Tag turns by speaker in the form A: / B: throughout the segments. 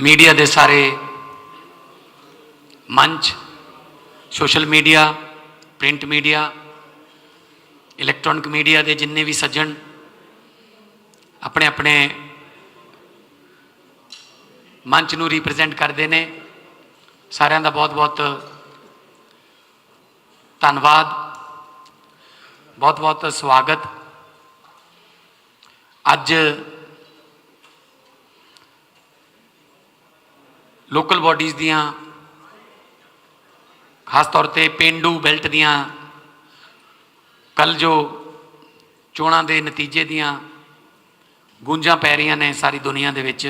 A: Media के सारे मंच, social media, print media, electronic media के जिन्ने भी सज्जन अपने अपने मंच नूं रिप्रजेंट करते हैं, सारिਆਂ का बहुत बहुत धन्यवाद, बहुत बहुत स्वागत। अज लोकल बॉडीज़ दियाँ, खास तौर पर पेंडू बैल्ट दियाँ कल जो चोणां दे नतीजे दियाँ गूंजां पै रही ने सारी दुनिया दे विच,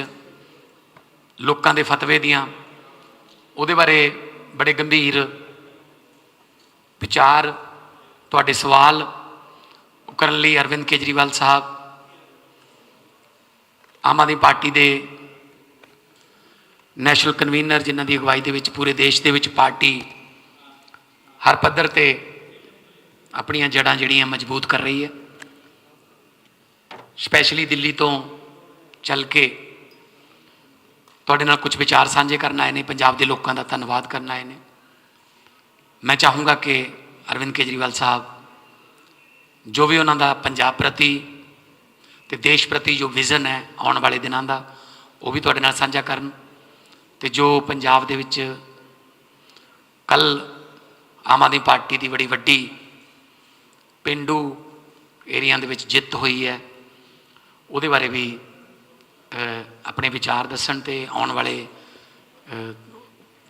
A: लोकां दे फतवे दियाँ, उहदे बारे बड़े गंभीर विचार, तुहाडे सवाल करन लई अरविंद केजरीवाल साहब, आम आदमी पार्टी के नैशनल कन्वीनर जिन्हां दी अगवाई दे विच पूरे देश दे विच पार्टी हर पद्धर ते अपनियां जड़ां जिहड़ियां मजबूत कर रही है। स्पैशली दिल्ली तो चल के तुहाडे नाल कुछ विचार साझे करन आए ने, पंजाब के लोगों का धन्यवाद करन आए ने। मैं चाहूँगा कि अरविंद केजरीवाल साहब जो भी उन्होंने पंजाब प्रति ते देश प्रति जो विजन है आने वाले दिनों का वो भी तुहाडे नाल साझा करन, ते जो पंजाब दे विच कल आम आदमी पार्टी की बड़ी वड्डी पेंडू एरिया दे विच जित हुई है उहदे बारे भी अपने विचार दसन, ते आने वाले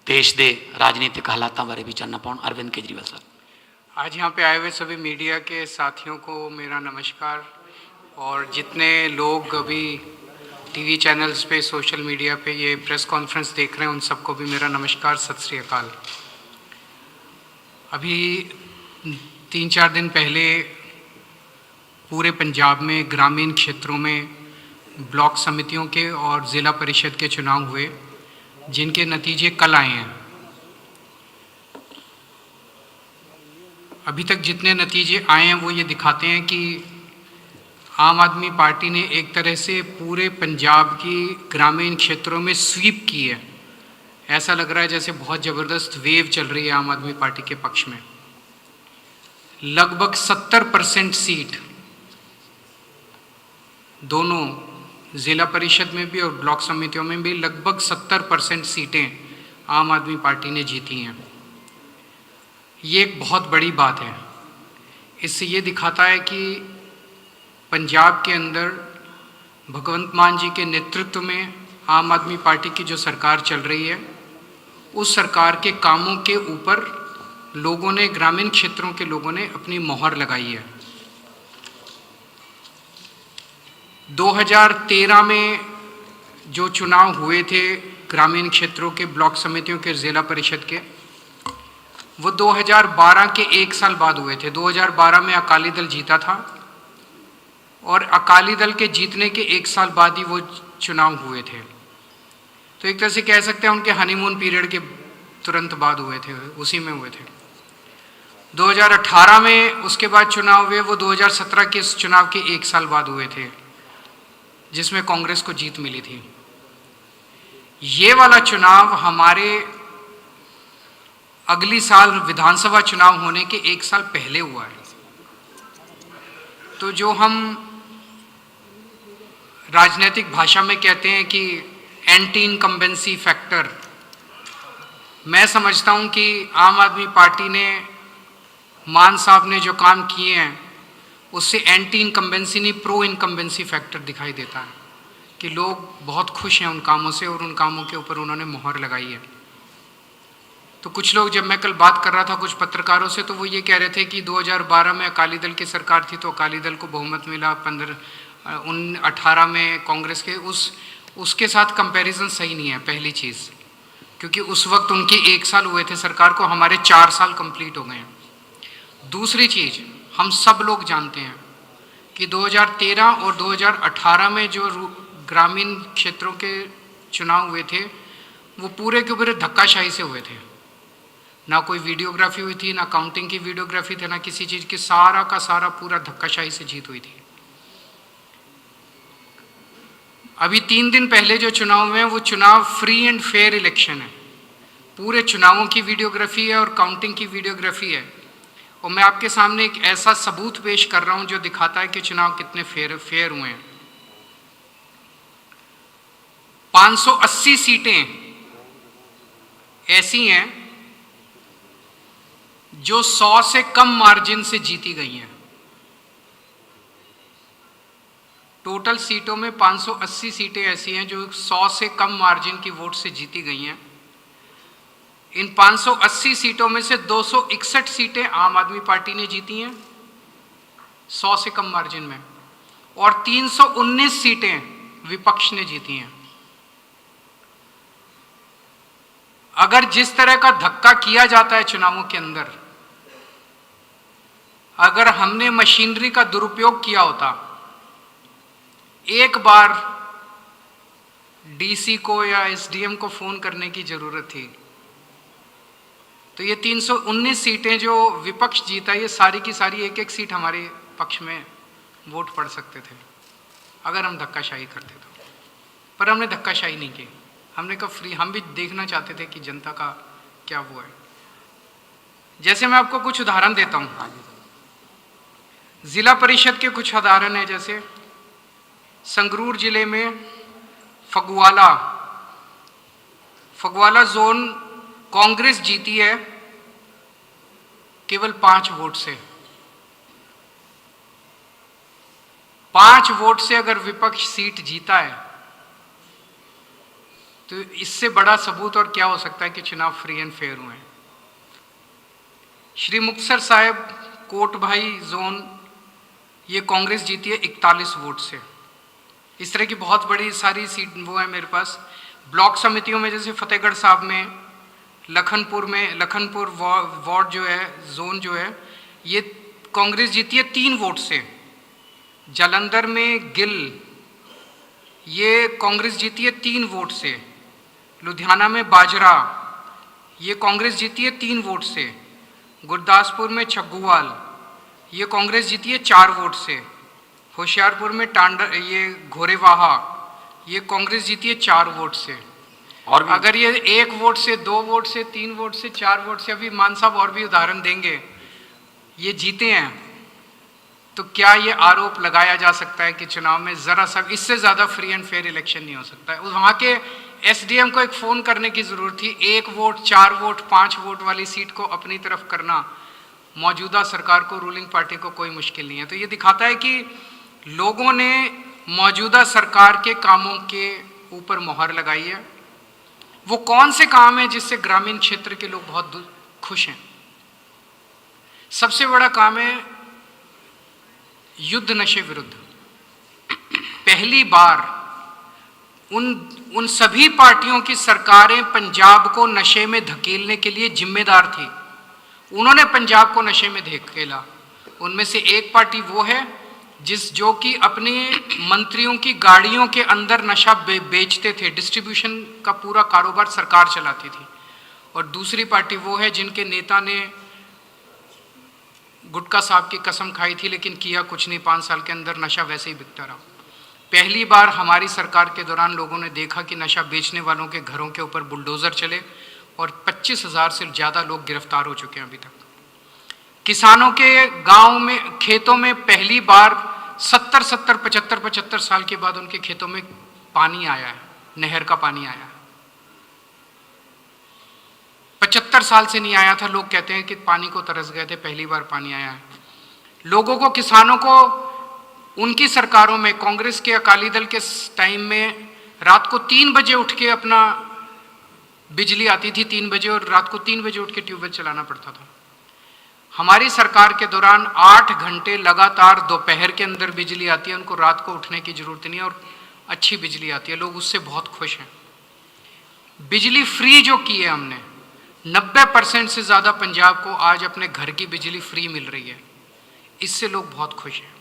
A: देश के राजनीतिक हालातों बारे भी चानना पाउण। अरविंद केजरीवाल साहब।
B: आज यहाँ पे आए हुए सभी मीडिया के साथियों को मेरा नमस्कार, और जितने लोग अभी टीवी चैनल्स पे, सोशल मीडिया पे ये प्रेस कॉन्फ्रेंस देख रहे हैं उन सबको भी मेरा नमस्कार, सत श्री अकाल। अभी 3-4 दिन पहले पूरे पंजाब में ग्रामीण क्षेत्रों में ब्लॉक समितियों के और ज़िला परिषद के चुनाव हुए, जिनके नतीजे कल आए हैं। अभी तक जितने नतीजे आए हैं वो ये दिखाते हैं कि आम आदमी पार्टी ने एक तरह से पूरे पंजाब की ग्रामीण क्षेत्रों में स्वीप की है। ऐसा लग रहा है जैसे बहुत ज़बरदस्त वेव चल रही है आम आदमी पार्टी के पक्ष में। लगभग 70% सीट दोनों ज़िला परिषद में भी और ब्लॉक समितियों में भी लगभग 70% सीटें आम आदमी पार्टी ने जीती हैं। ये एक बहुत बड़ी बात है। इससे ये दिखाता है कि पंजाब के अंदर भगवंत मान जी के नेतृत्व में आम आदमी पार्टी की जो सरकार चल रही है, उस सरकार के कामों के ऊपर लोगों ने, ग्रामीण क्षेत्रों के लोगों ने अपनी मोहर लगाई है। 2013 में जो चुनाव हुए थे ग्रामीण क्षेत्रों के, ब्लॉक समितियों के, जिला परिषद के, वो 2012 के 1 साल बाद हुए थे। 2012 में अकाली दल जीता था और अकाली दल के जीतने के 1 साल बाद ही वो चुनाव हुए थे। तो एक तरह से कह सकते हैं उनके हनीमून पीरियड के तुरंत बाद हुए थे, उसी में हुए थे। 2018 में उसके बाद चुनाव हुए, वो 2017 के इस चुनाव के 1 साल बाद हुए थे, जिसमें कांग्रेस को जीत मिली थी। ये वाला चुनाव हमारे अगली साल विधानसभा चुनाव होने के 1 साल पहले हुआ है। तो जो हम राजनीतिक भाषा में कहते हैं कि एंटी इनकम्बेंसी फैक्टर, मैं समझता हूं कि आम आदमी पार्टी ने, मान साहब ने जो काम किए हैं उससे एंटी इनकम्बेंसी नहीं, प्रो इनकम्बेंसी फैक्टर दिखाई देता है कि लोग बहुत खुश हैं उन कामों से और उन कामों के ऊपर उन्होंने मोहर लगाई है। तो कुछ लोग, जब मैं कल बात कर रहा था कुछ पत्रकारों से, तो वो ये कह रहे थे कि 2012 में अकाली दल की सरकार थी तो अकाली दल को बहुमत मिला, 18 में कांग्रेस के, उसके साथ कंपैरिजन सही नहीं है। पहली चीज़, क्योंकि उस वक्त उनके 1 साल हुए थे सरकार को, हमारे 4 साल कंप्लीट हो गए हैं। दूसरी चीज़, हम सब लोग जानते हैं कि 2013 और 2018 में जो ग्रामीण क्षेत्रों के चुनाव हुए थे वो पूरे के पूरे धक्काशाही से हुए थे। ना कोई वीडियोग्राफी हुई थी, ना काउंटिंग की वीडियोग्राफी थी, ना किसी चीज़ की, सारा का सारा पूरा धक्काशाही से जीत हुई थी। अभी 3 दिन पहले जो चुनाव हुए हैं वो चुनाव फ्री एंड फेयर इलेक्शन है, पूरे चुनावों की वीडियोग्राफी है और काउंटिंग की वीडियोग्राफी है। और मैं आपके सामने एक ऐसा सबूत पेश कर रहा हूं जो दिखाता है कि चुनाव कितने फेयर हुए हैं। 580 सीटें ऐसी हैं जो 100 से कम मार्जिन से जीती गई हैं। टोटल सीटों में 580 सीटें ऐसी हैं जो 100 से कम मार्जिन की वोट से जीती गई हैं। इन 580 सीटों में से 261 सीटें आम आदमी पार्टी ने जीती हैं 100 से कम मार्जिन में, और 319 सीटें विपक्ष ने जीती हैं। अगर जिस तरह का धक्का किया जाता है चुनावों के अंदर, अगर हमने मशीनरी का दुरुपयोग किया होता, एक बार डीसी को या एसडीएम को फोन करने की जरूरत थी, तो ये 319 सीटें जो विपक्ष जीता, ये सारी की सारी एक एक सीट हमारे पक्ष में वोट पड़ सकते थे अगर हम धक्काशाही करते तो। पर हमने धक्काशाही नहीं की, हमने कहा फ्री, हम भी देखना चाहते थे कि जनता का क्या वो है। जैसे मैं आपको कुछ उदाहरण देता हूं, जिला परिषद के कुछ उदाहरण है। जैसे संगरूर जिले में फगवाला जोन कांग्रेस जीती है केवल 5 वोट से। 5 वोट से अगर विपक्ष सीट जीता है तो इससे बड़ा सबूत और क्या हो सकता है कि चुनाव फ्री एंड फेयर हुए हैं। श्री मुक्तसर साहिब कोटभाई जोन, ये कांग्रेस जीती है 41 वोट से। इस तरह की बहुत बड़ी सारी सीट वो है मेरे पास। ब्लॉक समितियों में जैसे फतेहगढ़ साहब में, लखनपुर वार्ड जो है, जोन जो है, ये कांग्रेस जीती है 3 वोट से। जालंधर में गिल, ये कांग्रेस जीती है 3 वोट से। लुधियाना में बाजरा, ये कांग्रेस जीती है 3 वोट से। गुरदासपुर में छग्गुवाल, ये कांग्रेस जीती है 4 वोट से। होशियारपुर में ये घोरेवाहा, ये कांग्रेस जीती है 4 वोट से। और अगर ये 1 वोट से, 2 वोट से, 3 वोट से, 4 वोट से, अभी मान साहब और भी उदाहरण देंगे, ये जीते हैं, तो क्या ये आरोप लगाया जा सकता है कि चुनाव में जरा सा इससे ज्यादा फ्री एंड फेयर इलेक्शन नहीं हो सकता है? वहां के एसडीएम को एक फोन करने की जरूरत थी। 1 वोट, 4 वोट, 5 वोट वाली सीट को अपनी तरफ करना मौजूदा सरकार को, रूलिंग पार्टी को कोई मुश्किल नहीं है। तो ये दिखाता है कि लोगों ने मौजूदा सरकार के कामों के ऊपर मोहर लगाई है। वो कौन से काम है जिससे ग्रामीण क्षेत्र के लोग बहुत खुश हैं? सबसे बड़ा काम है युद्ध नशे विरुद्ध। पहली बार उन सभी पार्टियों की सरकारें पंजाब को नशे में धकेलने के लिए जिम्मेदार थी, उन्होंने पंजाब को नशे में धकेला। उनमें से एक पार्टी वो है जो कि अपने मंत्रियों की गाड़ियों के अंदर नशा बेचते थे, डिस्ट्रीब्यूशन का पूरा कारोबार सरकार चलाती थी। और दूसरी पार्टी वो है जिनके नेता ने गुटखा साहब की कसम खाई थी लेकिन किया कुछ नहीं, 5 साल के अंदर नशा वैसे ही बिकता रहा। पहली बार हमारी सरकार के दौरान लोगों ने देखा कि नशा बेचने वालों के घरों के ऊपर बुलडोजर चले और 25,000 से ज़्यादा लोग गिरफ्तार हो चुके हैं अभी तक। किसानों के गांव में, खेतों में पहली बार 75 साल के बाद उनके खेतों में पानी आया है, नहर का पानी आया है। 75 साल से नहीं आया था। लोग कहते हैं कि पानी को तरस गए थे, पहली बार पानी आया है। लोगों को, किसानों को उनकी सरकारों में, कांग्रेस के, अकाली दल के टाइम में रात को 3 बजे उठ के अपना बिजली आती थी 3 बजे, और रात को 3 बजे उठ के ट्यूबवेल चलाना पड़ता था। हमारी सरकार के दौरान 8 घंटे लगातार दोपहर के अंदर बिजली आती है, उनको रात को उठने की जरूरत नहीं है और अच्छी बिजली आती है। लोग उससे बहुत खुश हैं। बिजली फ्री जो की है हमने, 90% से ज़्यादा पंजाब को आज अपने घर की बिजली फ्री मिल रही है, इससे लोग बहुत खुश हैं।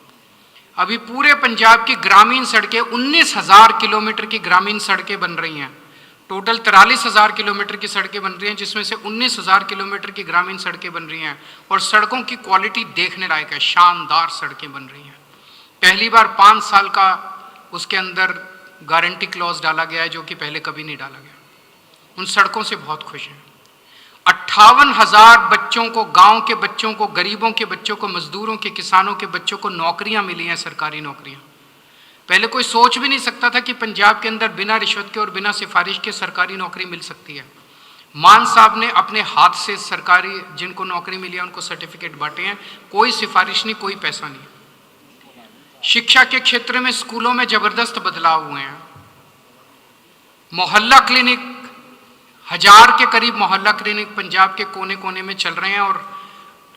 B: अभी पूरे पंजाब की ग्रामीण सड़कें, 19,000 किलोमीटर की ग्रामीण सड़कें बन रही हैं। टोटल 43,000 किलोमीटर की सड़कें बन रही हैं, जिसमें से 19,000 किलोमीटर की ग्रामीण सड़कें बन रही हैं। और सड़कों की क्वालिटी देखने लायक है, शानदार सड़कें बन रही हैं। पहली बार 5 साल का उसके अंदर गारंटी क्लॉज डाला गया है जो कि पहले कभी नहीं डाला गया। उन सड़कों से बहुत खुश हैं। 58,000 बच्चों को, गांव के बच्चों को, गरीबों के बच्चों को, मजदूरों के, किसानों के बच्चों को नौकरियां मिली हैं, सरकारी नौकरियां। पहले कोई सोच भी नहीं सकता था कि पंजाब के अंदर बिना रिश्वत के और बिना सिफारिश के सरकारी नौकरी मिल सकती है। मान साहब ने अपने हाथ से सरकारी जिनको नौकरी मिली है उनको सर्टिफिकेट बांटे हैं, कोई सिफारिश नहीं, कोई पैसा नहीं। शिक्षा के क्षेत्र में स्कूलों में जबरदस्त बदलाव हुए हैं। मोहल्ला क्लिनिक, 1000 के करीब मोहल्ला क्लिनिक पंजाब के कोने कोने में चल रहे हैं और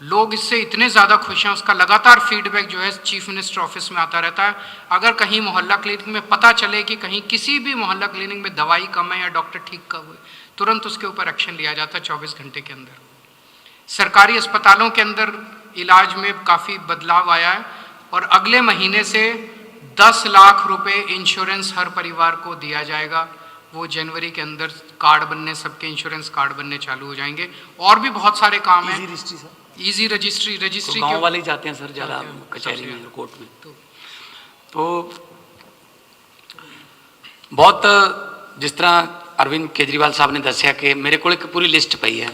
B: लोग इससे इतने ज़्यादा खुश हैं। उसका लगातार फीडबैक जो है चीफ मिनिस्टर ऑफिस में आता रहता है। अगर कहीं मोहल्ला क्लिनिक में पता चले कि कहीं किसी भी मोहल्ला क्लिनिक में दवाई कम है या डॉक्टर ठीक कब हुए, तुरंत उसके ऊपर एक्शन लिया जाता है 24 घंटे के अंदर। सरकारी अस्पतालों के अंदर इलाज में काफ़ी बदलाव आया है और अगले महीने से 10 लाख रुपए इंश्योरेंस हर परिवार को दिया जाएगा। वो जनवरी के अंदर कार्ड बनने, सबके इंश्योरेंस कार्ड बनने चालू हो जाएंगे। और भी बहुत सारे काम हैं। ईजी रजिस्ट्री
A: तो गाँव वाले ही जाते हैं सर ज़्यादा कचहरी में, कोर्ट में। तो बहुत जिस तरह अरविंद केजरीवाल साहब ने दसिया कि मेरे को एक पूरी लिस्ट पई है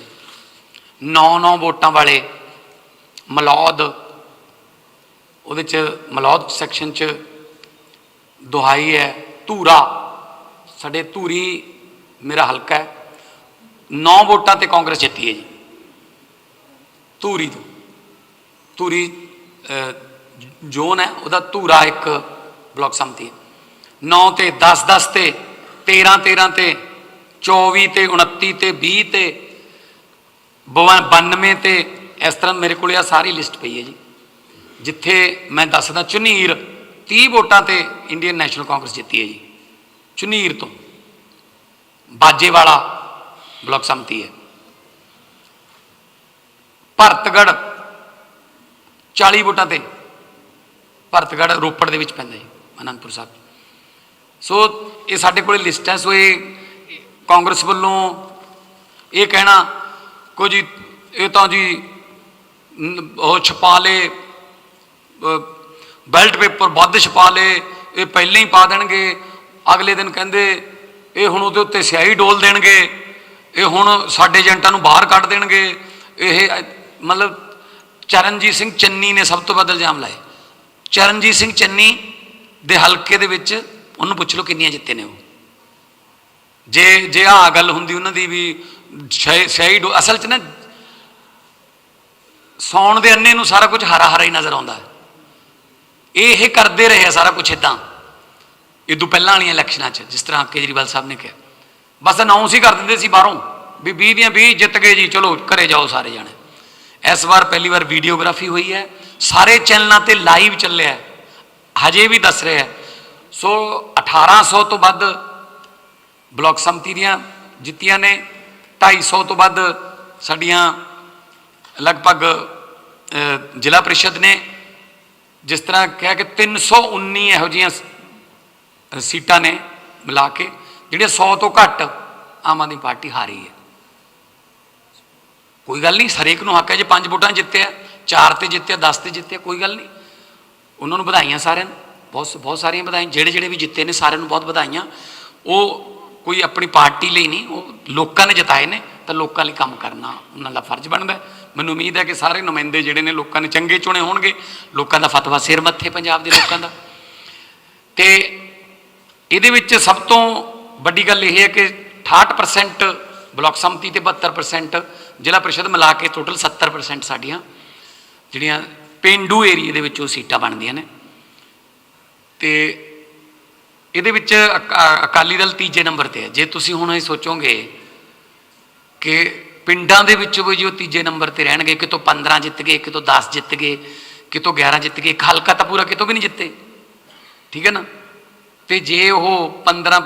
A: 9 वोटां वाले मलौद, ਉਹਦੇ ਚ ਮਲੌਦ ਸੈਕਸ਼ਨ ਚ ਦੁਹਾਈ ਹੈ ਧੂਰਾ, ਸਾਡੇ ਧੂਰੀ ਮੇਰਾ ਹਲਕਾ ਹੈ, 9 ਵੋਟਾਂ ਤੇ ਕਾਂਗਰਸ ਜਿੱਤੀ ਹੈ ਜੀ। ਧੂਰੀ ਤੋਂ ਧੂਰੀ ਜ਼ੋਨ ਹੈ ਉਹਦਾ, ਧੂਰਾ ਇੱਕ ਬਲਾਕ ਸੰਮਤੀ ਹੈ। 9 ਤੇ 10 ਤੇ 13 ਤੇ 24 ਤੇ 29 ਤੇ 20 ਤੇ 92 ਤੇ ਇਸ ਤਰ੍ਹਾਂ ਮੇਰੇ ਕੋਲ ਆ ਸਾਰੀ ਲਿਸਟ ਪਈ ਹੈ ਜੀ। ਜਿੱਥੇ ਮੈਂ ਦੱਸਦਾ ਝੁਨੀਰ 30 ਵੋਟਾਂ ਤੇ ਇੰਡੀਅਨ ਨੈਸ਼ਨਲ ਕਾਂਗਰਸ ਜਿੱਤੀ ਹੈ ਜੀ। ਝੁਨੀਰ ਤੋਂ ਬਾਜੇਵਾਲਾ ਬਲਾਕ ਸੰਮਤੀ ਹੈ। ਭਰਤਗੜ੍ਹ 40 ਵੋਟਾਂ ਤੇ, ਭਰਤਗੜ੍ਹ ਰੋਪੜ ਦੇ ਵਿੱਚ ਪੈਂਦਾ ਜੀ, ਅਨੰਦਪੁਰ ਸਾਹਿਬ। ਸੋ ਇਹ ਸਾਡੇ ਕੋਲ ਲਿਸਟ ਹੈ। ਸੋ ਇਹ ਕਾਂਗਰਸ ਵੱਲੋਂ ਇਹ ਕਹਿਣਾ ਕੁਝ ਇਹ ਤਾਂ ਜੀ ਉਹ ਛਪਾ ਲਏ, ਬੈਲਟ ਪੇਪਰ ਵੱਧ ਛਪਾ ਲਏ, ਇਹ ਪਹਿਲਾਂ ਹੀ ਪਾ ਦੇਣਗੇ, ਅਗਲੇ ਦਿਨ ਕਹਿੰਦੇ ਇਹ ਹੁਣ ਉਹਦੇ ਉੱਤੇ ਸਿਆਹੀ ਡੋਲ ਦੇਣਗੇ, ਇਹ ਹੁਣ ਸਾਡੇ ਏਜੰਟਾਂ ਨੂੰ ਬਾਹਰ ਕੱਢ ਦੇਣਗੇ। ਇਹ ਮਤਲਬ ਚਰਨਜੀਤ ਸਿੰਘ ਚੰਨੀ ਨੇ ਸਭ ਤੋਂ ਵੱਧ ਇਲਜ਼ਾਮ ਲਾਏ। ਚਰਨਜੀਤ ਸਿੰਘ ਚੰਨੀ ਦੇ ਹਲਕੇ ਦੇ ਵਿੱਚ ਉਹਨੂੰ ਪੁੱਛ ਲਓ ਕਿੰਨੀਆਂ ਜਿੱਤੇ ਨੇ ਉਹ। ਜੇ ਆਹ ਗੱਲ ਹੁੰਦੀ ਉਹਨਾਂ ਦੀ ਵੀ ਸਿਆਹੀ ਡੋਲ, ਅਸਲ 'ਚ ਨਾ ਸੌਣ ਦੇ ਅੰਨੇ ਨੂੰ ਸਾਰਾ ਕੁਝ ਹਰਾ ਹਰਾ ਹੀ ਨਜ਼ਰ ਆਉਂਦਾ ਹੈ। ਇਹ ਕਰਦੇ ਰਹੇ ਆ ਸਾਰਾ ਕੁਛ ਇੱਦਾਂ ਇਦੋਂ ਪਹਿਲਾਂ ਵਾਲੀਆਂ ਇਲੈਕਸ਼ਨਾਂ 'ਚ, ਜਿਸ ਤਰ੍ਹਾਂ ਕੇਜਰੀਵਾਲ ਸਾਹਿਬ ਨੇ ਕਿਹਾ, ਬਸ ਅਨਾਊਂਸ ਹੀ ਕਰ ਦਿੰਦੇ ਸੀ ਬਾਹਰੋਂ ਵੀ 20 ਦੀਆਂ 20 ਜਿੱਤ ਗਏ ਜੀ, ਚਲੋ ਘਰੇ ਜਾਓ ਸਾਰੇ ਜਾਣੇ। ਇਸ ਵਾਰ ਪਹਿਲੀ ਵਾਰ ਵੀਡੀਓਗ੍ਰਾਫੀ ਹੋਈ ਹੈ, ਸਾਰੇ ਚੈਨਲਾਂ ਤੇ ਲਾਈਵ ਚੱਲਿਆ, ਹਜੇ ਵੀ ਦੱਸ ਰਿਹਾ। ਸੋ 1800 ਤੋਂ ਵੱਧ ਬਲਾਕ ਸੰਮਤੀ ਦੀਆਂ ਜਿੱਤੀਆਂ ਨੇ, 250 ਤੋਂ ਵੱਧ ਸਾਡੀਆਂ ਲਗਭਗ ਜ਼ਿਲ੍ਹਾ ਪ੍ਰੀਸ਼ਦ ਨੇ। ਜਿਸ ਤਰ੍ਹਾਂ ਕਿਹਾ ਕਿ 319 ਇਹੋ ਜਿਹੀਆਂ ਸੀਟਾਂ ਨੇ ਮਿਲਾ ਕੇ ਜਿਹੜੀਆਂ 100 ਤੋਂ ਘੱਟ ਆਮ ਆਦਮੀ ਪਾਰਟੀ ਹਾਰੀ ਹੈ। ਕੋਈ ਗੱਲ ਨਹੀਂ, ਹਰੇਕ ਨੂੰ ਹੱਕ ਹੈ। ਜੇ 5 ਵੋਟਾਂ ਜਿੱਤਿਆ, 4 ਤੇ ਜਿੱਤਿਆ, 10 ਤੇ ਜਿੱਤਿਆ, ਕੋਈ ਗੱਲ ਨਹੀਂ। ਉਹਨਾਂ ਨੂੰ ਵਧਾਈਆਂ ਸਾਰਿਆਂ ਨੂੰ, ਬਹੁਤ ਸਾਰੀਆਂ ਵਧਾਈਆਂ। ਜਿਹੜੇ ਵੀ ਜਿੱਤੇ ਨੇ ਸਾਰਿਆਂ ਨੂੰ ਬਹੁਤ ਵਧਾਈਆਂ। ਉਹ ਕੋਈ ਆਪਣੀ ਪਾਰਟੀ ਲਈ ਨਹੀਂ, ਉਹ ਲੋਕਾਂ ਨੇ ਜਿਤਾਏ ਨੇ, ਤਾਂ ਲੋਕਾਂ ਲਈ ਕੰਮ ਕਰਨਾ ਉਹਨਾਂ ਦਾ ਫਰਜ਼ ਬਣਦਾ। ਮੈਨੂੰ ਉਮੀਦ ਹੈ ਕਿ ਸਾਰੇ ਨੁਮਾਇੰਦੇ ਜਿਹੜੇ ਨੇ ਲੋਕਾਂ ਨੇ ਚੰਗੇ ਚੁਣੇ ਹੋਣਗੇ। ਲੋਕਾਂ ਦਾ ਫਤਵਾ ਸਿਰ ਮੱਥੇ ਪੰਜਾਬ ਦੇ ਲੋਕਾਂ ਦਾ। ਤੇ ਇਹਦੇ ਵਿੱਚ ਸਭ ਤੋਂ ਵੱਡੀ ਗੱਲ ਇਹ ਹੈ ਕਿ 68% ਬਲਾਕ ਸੰਮਤੀ ਤੇ 72% ਜ਼ਿਲ੍ਹਾ ਪ੍ਰੀਸ਼ਦ ਮਿਲਾ ਕੇ ਟੋਟਲ 70% ਸਾਡੀਆਂ ਜਿਹੜੀਆਂ ਪੇਂਡੂ ਏਰੀਏ ਦੇ ਵਿੱਚ ਉਹ ਸੀਟਾਂ ਬਣਦੀਆਂ ਨੇ। ਤੇ ਇਹਦੇ ਵਿੱਚ ਅਕਾਲੀ ਦਲ ਤੀਜੇ ਨੰਬਰ ਤੇ ਹੈ। ਜੇ ਤੁਸੀਂ ਹੁਣ ਇਹ ਸੋਚੋਗੇ ਕਿ ਪਿੰਡਾਂ ਦੇ ਵਿੱਚ ਵੀ ਜੋ ਤੀਜੇ ਨੰਬਰ ਤੇ ਰਹਿਣਗੇ, ਕਿਤੋਂ 15 ਜਿੱਤ ਗਏ, ਕਿਤੋਂ 10 ਜਿੱਤ ਗਏ, ਕਿਤੋਂ 11 ਜਿੱਤ ਗਏ, ਇੱਕ ਹਲਕਾ ਤਾਂ ਪੂਰਾ ਕਿਤੋਂ ਵੀ ਨਹੀਂ ਜਿੱਤੇ, ਠੀਕ ਹੈ ਨਾ। ਤੇ ਜੇ ਉਹ 15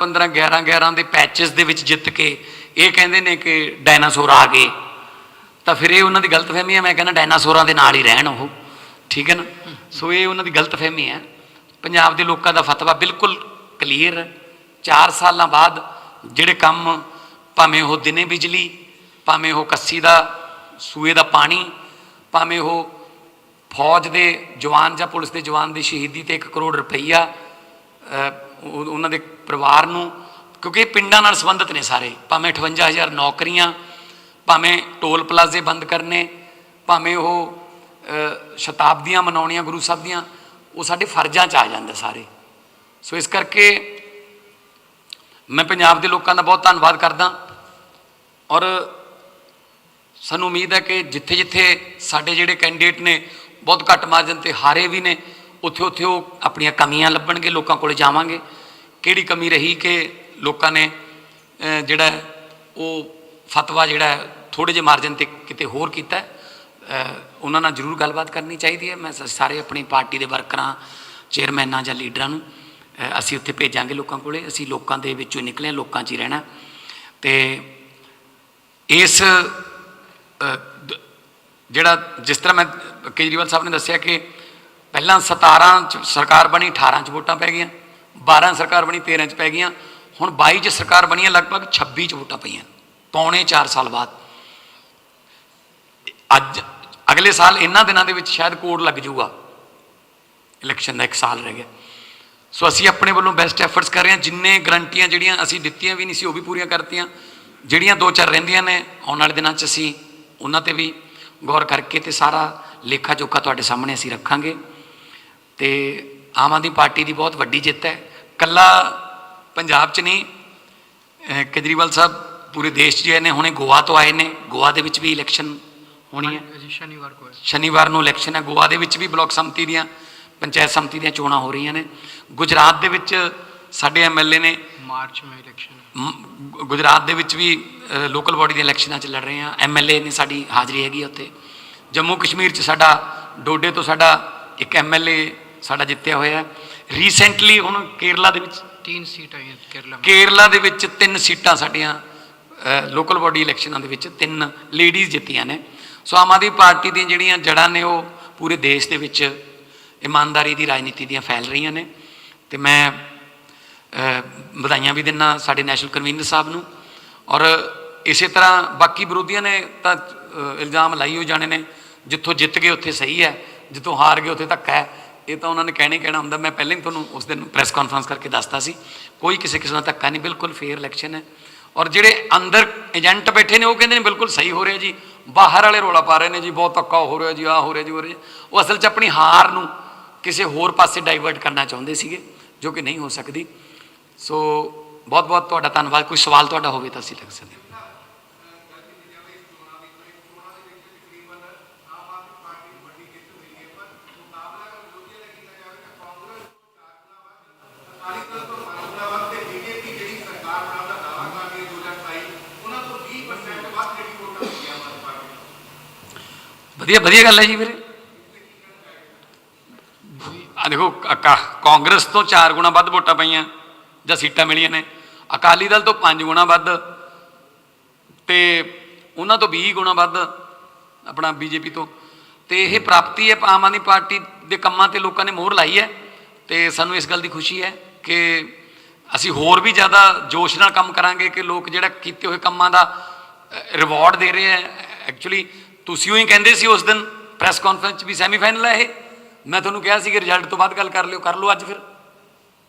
A: 11 ਦੇ ਪੈਚਸ ਦੇ ਵਿੱਚ ਜਿੱਤ ਕੇ ਇਹ ਕਹਿੰਦੇ ਨੇ ਕਿ ਡਾਇਨਾਸੌਰ ਆ ਗਏ, ਤਾਂ ਫਿਰ ਇਹ ਉਹਨਾਂ ਦੀ ਗਲਤਫਹਿਮੀ ਹੈ। ਮੈਂ ਕਹਿੰਦਾ ਡਾਇਨਾਸੌਰਾਂ ਦੇ ਨਾਲ ਹੀ ਰਹਿਣ ਉਹ, ਠੀਕ ਹੈ ਨਾ। ਸੋ ਇਹ ਉਹਨਾਂ ਦੀ ਗਲਤਫਹਿਮੀ ਹੈ। ਪੰਜਾਬ ਦੇ ਲੋਕਾਂ ਦਾ ਫਤਵਾ ਬਿਲਕੁਲ ਕਲੀਅਰ ਹੈ। 4 ਸਾਲਾਂ ਬਾਅਦ ਜਿਹੜੇ ਕੰਮ, ਭਾਵੇਂ ਉਹ ਦਿਨੇ ਬਿਜਲੀ, ਭਾਵੇਂ ਉਹ ਕੱਸੀ ਦਾ ਸੂਏ ਦਾ ਪਾਣੀ, ਭਾਵੇਂ ਉਹ ਫੌਜ ਦੇ ਜਵਾਨ ਜਾਂ ਪੁਲਿਸ ਦੇ ਜਵਾਨ ਦੀ ਸ਼ਹੀਦੀ ਤੇ 1 ਕਰੋੜ ਰੁਪਈਆ ਉਹਨਾਂ ਦੇ ਪਰਿਵਾਰ ਨੂੰ, ਕਿਉਂਕਿ ਇਹ ਪਿੰਡਾਂ ਨਾਲ ਸੰਬੰਧਿਤ ਨੇ ਸਾਰੇ, ਭਾਵੇਂ 58,000 ਨੌਕਰੀਆਂ, ਭਾਵੇਂ ਟੋਲ ਪਲਾਜ਼ੇ ਬੰਦ ਕਰਨੇ, ਭਾਵੇਂ ਉਹ ਸ਼ਤਾਬਦੀਆਂ ਮਨਾਉਣੀਆਂ ਗੁਰੂ ਸਾਹਿਬ ਦੀਆਂ, ਉਹ ਸਾਡੇ ਫਰਜ਼ਾਂ 'ਚ ਆ ਜਾਂਦੇ ਸਾਰੇ। ਸੋ ਇਸ ਕਰਕੇ ਮੈਂ ਪੰਜਾਬ ਦੇ ਲੋਕਾਂ ਦਾ ਬਹੁਤ ਧੰਨਵਾਦ ਕਰਦਾ, ਔਰ ਸਾਨੂੰ ਉਮੀਦ ਹੈ ਕਿ ਜਿੱਥੇ ਜਿੱਥੇ ਸਾਡੇ ਜਿਹੜੇ ਕੈਂਡੀਡੇਟ ਨੇ ਬਹੁਤ ਘੱਟ ਮਾਰਜਨ 'ਤੇ ਹਾਰੇ ਵੀ ਨੇ, ਉੱਥੇ ਉੱਥੇ ਉਹ ਆਪਣੀਆਂ ਕਮੀਆਂ ਲੱਭਣਗੇ, ਲੋਕਾਂ ਕੋਲ ਜਾਵਾਂਗੇ, ਕਿਹੜੀ ਕਮੀ ਰਹੀ ਕਿ ਲੋਕਾਂ ਨੇ ਜਿਹੜਾ ਉਹ ਫਤਵਾ ਜਿਹੜਾ ਥੋੜ੍ਹੇ ਜਿਹੇ ਮਾਰਜਨ 'ਤੇ ਕਿਤੇ ਹੋਰ ਕੀਤਾ, ਉਹਨਾਂ ਨਾਲ ਜ਼ਰੂਰ ਗੱਲਬਾਤ ਕਰਨੀ ਚਾਹੀਦੀ ਹੈ। ਮੈਂ ਸਾਰੇ ਆਪਣੀ ਪਾਰਟੀ ਦੇ ਵਰਕਰਾਂ, ਚੇਅਰਮੈਨਾਂ ਜਾਂ ਲੀਡਰਾਂ ਨੂੰ ਅਸੀਂ ਉੱਥੇ ਭੇਜਾਂਗੇ ਲੋਕਾਂ ਕੋਲ। ਅਸੀਂ ਲੋਕਾਂ ਦੇ ਵਿੱਚੋਂ ਨਿਕਲੇ, ਲੋਕਾਂ 'ਚ ਹੀ ਰਹਿਣਾ। ਅਤੇ ਇਸ ਜਿਹੜਾ ਜਿਸ ਤਰ੍ਹਾਂ ਮੈਂ ਕੇਜਰੀਵਾਲ ਸਾਹਿਬ ਨੇ ਦੱਸਿਆ ਕਿ ਪਹਿਲਾਂ 17 'ਚ ਸਰਕਾਰ ਬਣੀ, 18 'ਚ ਵੋਟਾਂ ਪੈ ਗਈਆਂ, 12 ਸਰਕਾਰ ਬਣੀ, 13 'ਚ ਪੈ ਗਈਆਂ, ਹੁਣ 22 'ਚ ਸਰਕਾਰ ਬਣੀ ਹੈ, ਲਗਭਗ 26 'ਚ ਵੋਟਾਂ ਪਈਆਂ, ਪੌਣੇ 4 ਸਾਲ ਬਾਅਦ। ਅੱਜ ਅਗਲੇ ਸਾਲ ਇਹਨਾਂ ਦਿਨਾਂ ਦੇ ਵਿੱਚ ਸ਼ਾਇਦ ਕੋਡ ਲੱਗ ਜਾਊਗਾ, ਇਲੈਕਸ਼ਨ ਦਾ 1 ਸਾਲ ਰਹਿ ਗਿਆ। ਸੋ ਅਸੀਂ ਆਪਣੇ ਵੱਲੋਂ ਬੈਸਟ ਐਫਰਟਸ ਕਰ ਰਹੇ ਹਾਂ। ਜਿੰਨੇ ਗਰੰਟੀਆਂ ਜਿਹੜੀਆਂ ਅਸੀਂ ਦਿੱਤੀਆਂ ਵੀ ਨਹੀਂ ਸੀ ਉਹ ਵੀ ਪੂਰੀਆਂ ਕਰਤੀਆਂ, ਜਿਹੜੀਆਂ 2-4 ਰਹਿੰਦੀਆਂ ਨੇ ਆਉਣ ਵਾਲੇ ਦਿਨਾਂ 'ਚ ਅਸੀਂ ਉਹਨਾਂ 'ਤੇ ਵੀ ਗੌਰ ਕਰਕੇ ਤੇ ਸਾਰਾ ਲੇਖਾ ਜੋਖਾ ਤੁਹਾਡੇ ਸਾਹਮਣੇ ਅਸੀਂ ਰੱਖਾਂਗੇ। ਤੇ ਆਮ ਆਦਮੀ ਪਾਰਟੀ ਦੀ ਬਹੁਤ ਵੱਡੀ ਜਿੱਤ ਹੈ, ਇਕੱਲਾ ਪੰਜਾਬ 'ਚ ਨਹੀਂ, ਕੇਜਰੀਵਾਲ ਸਾਹਿਬ ਪੂਰੇ ਦੇਸ਼ 'ਚ ਨੇ। ਹੁਣੇ ਗੋਆ ਤੋਂ ਆਏ ਨੇ, ਗੋਆ ਦੇ ਵਿੱਚ ਵੀ ਇਲੈਕਸ਼ਨ ਹੋਣੀ ਹੈ, ਸ਼ਨੀਵਾਰ ਨੂੰ ਇਲੈਕਸ਼ਨ ਹੈ। ਗੋਆ ਦੇ ਵਿੱਚ ਵੀ ਬਲਾਕ ਸੰਮਤੀ ਦੀਆਂ, ਪੰਚਾਇਤ ਸੰਮਤੀ ਦੀਆਂ ਚੋਣਾਂ ਹੋ ਰਹੀਆਂ ਨੇ। ਗੁਜਰਾਤ ਦੇ ਵਿੱਚ ਸਾਡੇ ਐਮਐਲਏ ਨੇ,
B: ਮਾਰਚ ਵਿੱਚ ਇਲੈਕਸ਼ਨ,
A: ਗੁਜਰਾਤ ਦੇ ਵਿੱਚ ਵੀ ਲੋਕਲ ਬਾਡੀ ਦੀਆਂ ਇਲੈਕਸ਼ਨਾਂ 'ਚ ਲੜ ਰਹੇ ਹਾਂ, ਐਮਐਲਏ ਨੇ, ਸਾਡੀ ਹਾਜ਼ਰੀ ਹੈਗੀ ਉੱਥੇ। ਜੰਮੂ ਕਸ਼ਮੀਰ 'ਚ ਸਾਡਾ ਡੋਡੇ ਤੋਂ ਸਾਡਾ ਇੱਕ ਐਮਐਲਏ ਸਾਡਾ ਜਿੱਤਿਆ ਹੋਇਆ। ਰੀਸੈਂਟਲੀ ਹੁਣ ਕੇਰਲਾ ਦੇ ਵਿੱਚ
B: 3 ਸੀਟਾਂ ਆਈਆਂ,
A: ਕੇਰਲਾ ਦੇ ਵਿੱਚ 3 ਸੀਟਾਂ ਸਾਡੀਆਂ ਲੋਕਲ ਬਾਡੀ ਇਲੈਕਸ਼ਨਾਂ ਦੇ ਵਿੱਚ 3 ਲੇਡੀਜ਼ ਜਿੱਤੀਆਂ ਨੇ। ਸੋ ਆਮ ਆਦਮੀ ਪਾਰਟੀ ਦੀਆਂ ਜਿਹੜੀਆਂ ਜੜ੍ਹਾਂ ਨੇ ਉਹ ਪੂਰੇ ਦੇਸ਼ ਦੇ ਵਿੱਚ ਇਮਾਨਦਾਰੀ ਦੀ ਰਾਜਨੀਤੀ ਦੀਆਂ ਫੈਲ ਰਹੀਆਂ ਨੇ। ਅਤੇ ਮੈਂ ਵਧਾਈਆਂ ਵੀ ਦਿੰਦਾ ਸਾਡੇ ਨੈਸ਼ਨਲ ਕਨਵੀਨਰ ਸਾਹਿਬ ਨੂੰ। ਔਰ ਇਸੇ ਤਰ੍ਹਾਂ ਬਾਕੀ ਵਿਰੋਧੀਆਂ ਨੇ ਤਾਂ ਇਲਜ਼ਾਮ ਲਾਈ ਹੋ ਜਾਣੇ ਨੇ, ਜਿੱਥੋਂ ਜਿੱਤ ਗਏ ਉੱਥੇ ਸਹੀ ਹੈ, ਜਿੱਥੋਂ ਹਾਰ ਗਏ ਉੱਥੇ ਧੱਕਾ ਹੈ। ਇਹ ਤਾਂ ਉਹਨਾਂ ਨੇ ਕਹਿਣਾ ਹੁੰਦਾ। ਮੈਂ ਪਹਿਲਾਂ ਹੀ ਤੁਹਾਨੂੰ ਉਸ ਦਿਨ ਪ੍ਰੈਸ ਕਾਨਫਰੰਸ ਕਰਕੇ ਦੱਸਤਾ ਸੀ, ਕੋਈ ਕਿਸੇ ਕਿਸਮ ਦਾ ਧੱਕਾ ਨਹੀਂ, ਬਿਲਕੁਲ ਫੇਅਰ ਇਲੈਕਸ਼ਨ ਹੈ। ਔਰ ਜਿਹੜੇ ਅੰਦਰ ਏਜੰਟ ਬੈਠੇ ਨੇ ਉਹ ਕਹਿੰਦੇ ਨੇ ਬਿਲਕੁਲ ਸਹੀ ਹੋ ਰਿਹਾ ਜੀ, ਬਾਹਰ ਵਾਲੇ ਰੌਲਾ ਪਾ ਰਹੇ ਨੇ ਜੀ, ਬਹੁਤ ਧੱਕਾ ਹੋ ਰਿਹਾ ਜੀ, ਆਹ ਹੋ ਰਿਹਾ ਜੀ, ਹੋ ਰਿਹਾ। ਉਹ ਅਸਲ 'ਚ ਆਪਣੀ ਹਾਰ ਨੂੰ ਕਿਸੇ ਹੋਰ ਪਾਸੇ ਡਾਈਵਰਟ ਕਰਨਾ ਚਾਹੁੰਦੇ ਸੀਗੇ, ਜੋ ਕਿ ਨਹੀਂ ਹੋ ਸਕਦੀ। ਸੋ ਬਹੁਤ ਬਹੁਤ ਤੁਹਾਡਾ ਧੰਨਵਾਦ। ਕੋਈ ਸਵਾਲ ਤੁਹਾਡਾ ਹੋਵੇ ਤਾਂ ਅਸੀਂ ਲੱਗ ਸਕਦੇ। ਵਧੀਆ ਗੱਲ ਹੈ ਜੀ ਵੀਰੇ। ਆ ਦੇਖੋ, ਕਾਂਗਰਸ ਤੋਂ 4 ਗੁਣਾ ਵੱਧ ਵੋਟਾਂ ਪਈਆਂ ਜਾਂ ਸੀਟਾਂ ਮਿਲੀਆਂ ਨੇ, ਅਕਾਲੀ ਦਲ ਤੋਂ 5 ਗੁਣਾ ਵੱਧ, ਤੇ ਉਹਨਾਂ ਤੋਂ 20 ਗੁਣਾ ਵੱਧ ਆਪਣਾ ਬੀਜੇਪੀ ਤੋਂ। ਤੇ ਇਹ ਪ੍ਰਾਪਤੀ ਹੈ ਆਮ ਆਦਮੀ ਪਾਰਟੀ ਦੇ ਕੰਮਾਂ 'ਤੇ ਲੋਕਾਂ ਨੇ ਮੋਹਰ ਲਾਈ ਹੈ। ਤੇ ਸਾਨੂੰ ਇਸ ਗੱਲ ਦੀ ਖੁਸ਼ੀ ਹੈ ਕਿ ਅਸੀਂ ਹੋਰ ਵੀ ਜ਼ਿਆਦਾ ਜੋਸ਼ ਨਾਲ ਕੰਮ ਕਰਾਂਗੇ ਕਿ ਲੋਕ ਜਿਹੜਾ ਕੀਤੇ ਹੋਏ ਕੰਮਾਂ ਦਾ ਰਿਵਾਰਡ ਦੇ ਰਹੇ ਹੈ। ਐਕਚੁਅਲੀ ਤੁਸੀਂ ਹੀ ਕਹਿੰਦੇ ਸੀ ਉਸ ਦਿਨ ਪ੍ਰੈਸ ਕਾਨਫਰੰਸ 'ਚ ਵੀ ਸੈਮੀਫਾਈਨਲ ਹੈ ਇਹ। ਮੈਂ ਤੁਹਾਨੂੰ ਕਿਹਾ ਸੀ ਕਿ ਰਿਜ਼ਲਟ ਤੋਂ ਬਾਅਦ ਗੱਲ ਕਰ ਲਓ ਅੱਜ। ਫਿਰ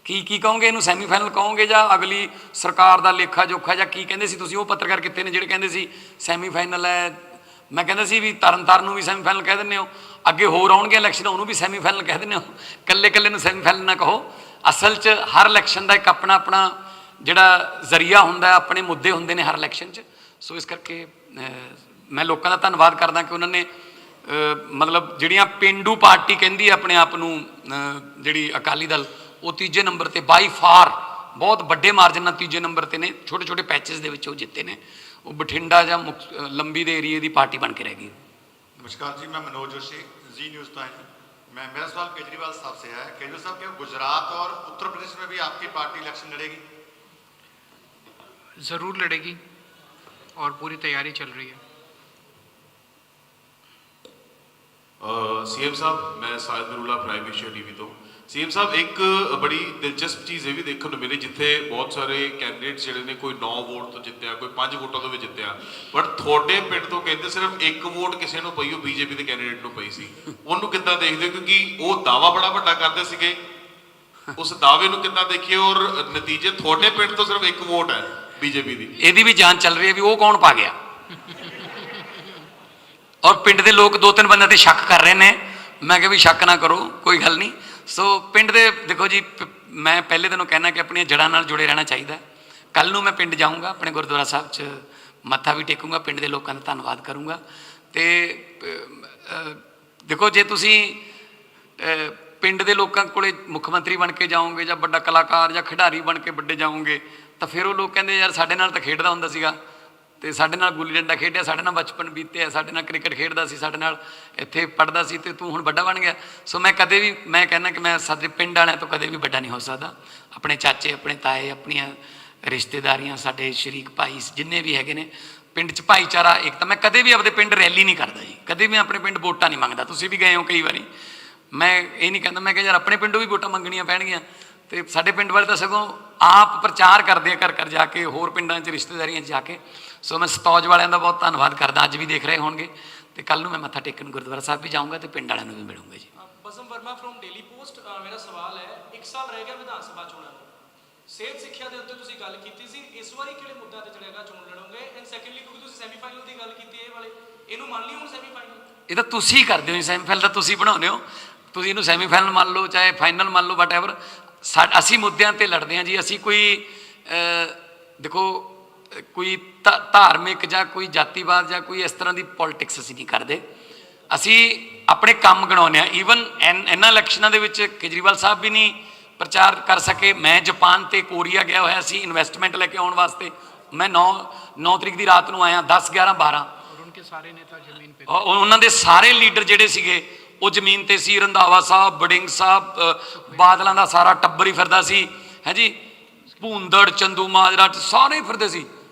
A: ਕੀ ਕਹੋਗੇ, ਇਹਨੂੰ ਸੈਮੀਫਾਈਨਲ ਕਹੋਗੇ ਜਾਂ ਅਗਲੀ ਸਰਕਾਰ ਦਾ ਲੇਖਾ ਜੋਖਾ, ਜਾਂ ਕੀ ਕਹਿੰਦੇ ਸੀ ਤੁਸੀਂ? ਉਹ ਪੱਤਰਕਾਰ ਕਿੱਥੇ ਨੇ ਜਿਹੜੇ ਕਹਿੰਦੇ ਸੀ ਸੈਮੀਫਾਈਨਲ ਹੈ? ਮੈਂ ਕਹਿੰਦਾ ਸੀ ਵੀ ਤਰਨਤਾਰਨ ਨੂੰ ਵੀ ਸੈਮੀਫਾਈਨਲ ਕਹਿ ਦਿੰਦੇ ਹੋ, ਅੱਗੇ ਹੋਰ ਆਉਣਗੇ ਇਲੈਕਸ਼ਨ ਉਹਨੂੰ ਵੀ ਸੈਮੀਫਾਈਨਲ ਕਹਿ ਦਿੰਦੇ ਹੋ, ਇਕੱਲੇ ਨੂੰ ਸੈਮੀਫਾਈਨਲ ਨਾ ਕਹੋ। ਅਸਲ 'ਚ ਹਰ ਇਲੈਕਸ਼ਨ ਦਾ ਇੱਕ ਆਪਣਾ ਜਿਹੜਾ ਜ਼ਰੀਆ ਹੁੰਦਾ, ਆਪਣੇ ਮੁੱਦੇ ਹੁੰਦੇ ਨੇ ਹਰ ਇਲੈਕਸ਼ਨ 'ਚ। ਸੋ ਇਸ ਕਰਕੇ ਮੈਂ ਲੋਕਾਂ ਦਾ ਧੰਨਵਾਦ ਕਰਦਾ ਕਿ ਉਹਨਾਂ ਨੇ ਮਤਲਬ ਜਿਹੜੀਆਂ ਪੇਂਡੂ ਪਾਰਟੀ ਕਹਿੰਦੀ ਆਪਣੇ ਆਪ ਨੂੰ, ਜਿਹੜੀ ਅਕਾਲੀ ਦਲ, ਉਹ 3 ਨੰਬਰ 'ਤੇ ਬਾਈ ਫਾਰ ਬਹੁਤ ਵੱਡੇ ਮਾਰਜਨ ਨਾਲ 3 ਨੰਬਰ 'ਤੇ ਨੇ। ਛੋਟੇ ਪੈਚਿਸ ਦੇ ਵਿੱਚ ਉਹ ਜਿੱਤੇ ਨੇ। ਉਹ ਬਠਿੰਡਾ ਜਾਂ ਲੰਬੀ ਦੇ ਏਰੀਏ ਦੀ ਪਾर्टी बन के रह गई।
C: नमस्कार जी, मैं मनोज जोशी, जी न्यूज़ टाइम। मेरा सवाल केजरीवाल साहब से है। केजरीवाल साहब, क्या गुजरात और उत्तर प्रदेश में भी आपकी पार्टी इलेक्शन लड़ेगी?
B: ज़रूर लड़ेगी और पूरी तैयारी चल रही है।
D: सीएम साहब, मैं Shahid Narula prime Asia TV तो। सीएम साहब, एक बड़ी दिलचस्प चीज़ ये भी देखने को मिली, जिथे बहुत सारे कैंਡੀਡੇਟ ਜਿਹੜੇ ਨੇ ਕੋਈ 9 ਵੋਟ ਤੋਂ ਜਿੱਤਿਆ, ਕੋਈ 5 ਵੋਟਾਂ ਤੋਂ ਵੀ ਜਿੱਤਿਆ, ਬਟ ਤੁਹਾਡੇ ਪਿੰਡ ਤੋਂ ਕਹਿੰਦੇ ਸਿਰਫ 1 ਵੋਟ ਕਿਸੇ ਨੂੰ ਪਈ, ਉਹ ਬੀਜੇਪੀ ਦੇ ਕੈਂਡੀਡੇਟ ਨੂੰ ਪਈ ਸੀ। ਉਹਨੂੰ ਕਿੱਦਾਂ ਦੇਖਦੇ ਹੋ? ਕਿਉਂਕਿ ਉਹ ਦਾਵਾ ਬੜਾ ਵੱਡਾ ਕਰਦੇ ਸੀਗੇ ਉਸ ਦਾਅਵੇ ਨੂੰ ਕਿੱਦਾਂ ਦੇਖੀਏ ਔਰ ਨਤੀਜੇ ਤੁਹਾਡੇ ਪਿੰਡ ਤੋਂ ਸਿਰਫ ਇੱਕ ਵੋਟ ਹੈ ਬੀਜੇਪੀ ਦੀ।
A: ਇਹਦੀ ਵੀ ਜਾਂਚ ਚੱਲ ਰਹੀ ਹੈ ਵੀ ਉਹ ਕੌਣ ਪਾ ਗਿਆ, ਔਰ ਪਿੰਡ ਦੇ ਲੋਕ 2-3 ਬੰਦਿਆਂ ਤੇ ਸ਼ੱਕ ਕਰ ਰਹੇ ਨੇ। ਮੈਂ ਕਿਹਾ ਵੀ ਸ਼ੱਕ ਨਾ ਕਰੋ, ਕੋਈ ਗੱਲ ਨਹੀਂ। ਸੋ ਪਿੰਡ ਦੇ ਦੇਖੋ ਜੀ, ਮੈਂ ਪਹਿਲੇ ਦਿਨੋਂ ਕਹਿਣਾ ਕਿ ਆਪਣੀਆਂ ਜੜ੍ਹਾਂ ਨਾਲ ਜੁੜੇ ਰਹਿਣਾ ਚਾਹੀਦਾ। ਕੱਲ ਨੂੰ ਮੈਂ ਪਿੰਡ ਜਾਊਂਗਾ, ਆਪਣੇ ਗੁਰਦੁਆਰਾ ਸਾਹਿਬ 'ਚ ਮੱਥਾ ਵੀ ਟੇਕੂੰਗਾ, ਪਿੰਡ ਦੇ ਲੋਕਾਂ ਦਾ ਧੰਨਵਾਦ ਕਰੂੰਗਾ। ਤੇ ਦੇਖੋ, ਜੇ ਤੁਸੀਂ ਪਿੰਡ ਦੇ ਲੋਕਾਂ ਕੋਲੇ ਮੁੱਖ ਮੰਤਰੀ ਬਣ ਕੇ ਜਾਓਗੇ ਜਾਂ ਵੱਡਾ ਕਲਾਕਾਰ ਜਾਂ ਖਿਡਾਰੀ ਬਣ ਕੇ ਵੱਡੇ ਜਾਓਗੇ, ਤਾਂ ਫਿਰ ਉਹ ਲੋਕ ਕਹਿੰਦੇ ਯਾਰ ਸਾਡੇ ਨਾਲ ਤਾਂ ਖੇਡਦਾ ਹੁੰਦਾ ਸੀਗਾ, ਤੇ ਸਾਡੇ ਨਾਲ ਗੁੱਲੀ ਡੰਡਾ ਖੇਡਿਆ, ਸਾਡੇ ਨਾਲ ਬਚਪਨ ਬੀਤਿਆ, ਸਾਡੇ ਨਾਲ ਕ੍ਰਿਕਟ ਖੇਡਦਾ ਸੀ, ਸਾਡੇ ਨਾਲ ਇੱਥੇ ਪੜ੍ਹਦਾ ਸੀ, ਤੇ ਤੂੰ ਹੁਣ ਵੱਡਾ ਬਣ ਗਿਆ। ਸੋ ਮੈਂ ਕਦੇ ਵੀ, ਮੈਂ ਕਹਿੰਦਾ ਕਿ ਮੈਂ ਸਾਡੇ ਪਿੰਡ ਵਾਲਿਆਂ ਤੋਂ ਕਦੇ ਵੀ ਵੱਡਾ ਨਹੀਂ ਹੋ ਸਕਦਾ। ਆਪਣੇ ਚਾਚੇ, ਆਪਣੇ ਤਾਏ, ਆਪਣੀਆਂ ਰਿਸ਼ਤੇਦਾਰੀਆਂ, ਸਾਡੇ ਸ਼ਰੀਕ ਭਾਈ ਜਿੰਨੇ ਵੀ ਹੈਗੇ ਨੇ ਪਿੰਡ 'ਚ ਭਾਈਚਾਰਾ ਇੱਕ ਤਾਂ, ਮੈਂ ਕਦੇ ਵੀ ਆਪਦੇ ਪਿੰਡ ਰੈਲੀ ਨਹੀਂ ਕਰਦਾ ਜੀ, ਕਦੇ ਵੀ ਆਪਣੇ ਪਿੰਡ ਵੋਟਾਂ ਨਹੀਂ ਮੰਗਦਾ। ਤੁਸੀਂ ਵੀ ਗਏ ਹੋ ਕਈ ਵਾਰੀ, ਮੈਂ ਇਹ ਨਹੀਂ ਕਹਿੰਦਾ, ਮੈਂ ਕਿਹਾ ਯਾਰ ਆਪਣੇ ਪਿੰਡੋਂ ਵੀ ਵੋਟਾਂ ਮੰਗਣੀਆਂ ਪੈਣਗੀਆਂ। ਤੇ ਸਾਡੇ ਪਿੰਡ ਵਾਲੇ ਤਾਂ ਸਗੋਂ ਆਪ ਪ੍ਰਚਾਰ ਕਰਦੇ ਆ, ਘਰ ਘਰ ਜਾ ਕੇ, ਹੋਰ ਪਿੰਡਾਂ 'ਚ ਰਿਸ਼ਤੇਦਾਰੀਆਂ 'ਚ ਜਾ ਕੇ। ਸੋ ਮੈਂ ਸਤੌਜ ਵਾਲਿਆਂ ਦਾ ਬਹੁਤ ਧੰਨਵਾਦ ਕਰਦਾ, ਅੱਜ ਵੀ ਦੇਖ ਰਹੇ ਹੋਣਗੇ। ਤੇ ਕੱਲ ਨੂੰ ਮੈਂ ਮੱਥਾ ਟੇਕਣ ਗੁਰਦੁਆਰਾ ਸਾਹਿਬ ਵੀ ਜਾਊਂਗਾ ਤੇ ਪਿੰਡ ਵਾਲਿਆਂ ਨੂੰ ਵੀ ਮਿਲੂੰਗਾ ਜੀ।
E: ਬਸਮ ਵਰਮਾ ਫਰੋਮ ਡੇਲੀ ਪੋਸਟ। ਮੇਰਾ ਸਵਾਲ ਹੈ, 1 ਸਾਲ ਰਹਿ ਗਿਆ ਵਿਧਾਨ ਸਭਾ ਚੋਣਾਂ ਨੂੰ, ਸਿਹਤ ਸਿੱਖਿਆ ਦੇ ਉੱਤੇ ਤੁਸੀਂ ਗੱਲ ਕੀਤੀ ਸੀ, ਇਸ ਵਾਰੀ ਕਿਹੜੇ ਮੁੱਦਿਆਂ ਤੇ ਚੜੇਗਾ ਚੋਣ ਲੜੋਗੇ? ਐਂਡ ਸੈਕੰਡਲੀ, ਕਿਉਂਕਿ ਤੁਸੀਂ ਸੈਮੀਫਾਈਨਲ ਦੀ ਗੱਲ ਕੀਤੀ, ਇਹ ਵਾਲੇ ਇਹਨੂੰ ਮੰਨ ਲਈ ਹੁਣ ਸੈਮੀਫਾਈਨਲ?
A: ਇਹ ਤਾਂ ਤੁਸੀਂ ਕਰਦੇ ਹੋ ਜੀ, ਸੈਮੀਫਾਈਨਲ ਤਾਂ ਤੁਸੀਂ ਬਣਾਉਂਦੇ ਹੋ। ਤੁਸੀਂ ਇਹਨੂੰ ਸੈਮੀਫਾਈਨਲ ਮੰਨ ਲਓ ਚਾਹੇ ਫਾਈਨਲ ਮੰਨ ਲਓ, ਵਟਐਵਰ। ਅਸੀਂ ਮੁੱਦਿਆਂ ਤੇ ਲੜਦੇ ਹਾਂ ਜੀ। ਅਸੀਂ ਕੋਈ ਦੇਖੋ, ਕੋਈ ਧਾਰਮਿਕ ਜਾਂ ਕੋਈ ਜਾਤੀਵਾਦ ਜਾਂ ਕੋਈ ਇਸ ਤਰ੍ਹਾਂ ਦੀ ਪੋਲਿਟਿਕਸ ਅਸੀਂ ਨਹੀਂ ਕਰਦੇ। ਅਸੀਂ ਆਪਣੇ ਕੰਮ ਗਣਾਉਂਦੇ ਹਾਂ। ਈਵਨ ਇਹਨਾਂ ਇਲੈਕਸ਼ਨਾਂ ਦੇ ਵਿੱਚ ਕੇਜਰੀਵਾਲ ਸਾਹਿਬ ਵੀ ਨਹੀਂ ਪ੍ਰਚਾਰ ਕਰ ਸਕੇ। ਮੈਂ ਜਾਪਾਨ ਤੇ ਕੋਰੀਆ ਗਿਆ ਹੋਇਆ ਸੀ ਇਨਵੈਸਟਮੈਂਟ ਲੈ ਕੇ ਆਉਣ ਵਾਸਤੇ। ਮੈਂ 9 ਤਰੀਕ ਦੀ ਰਾਤ ਨੂੰ ਆਇਆ, 10, 11, 12।
B: उनके सारे नेता जमीन पे,
A: ਉਹਨਾਂ ਦੇ ਸਾਰੇ ਲੀਡਰ ਜਿਹੜੇ ਸੀਗੇ ਉਹ ਜ਼ਮੀਨ ਤੇ ਸੀ। ਰੰਧਾਵਾ ਸਾਹਿਬ, ਬੜਿੰਗ ਸਾਹਿਬ, ਬਾਦਲਾਂ ਦਾ ਸਾਰਾ ਟੱਬਰ ਹੀ ਫਿਰਦਾ ਸੀ, ਹੈ ਜੀ। ਭੂੰਦੜ, ਚੰਦੂ ਮਾਜਰਾ, ਸਾਰੇ ਫਿਰਦੇ ਸੀ।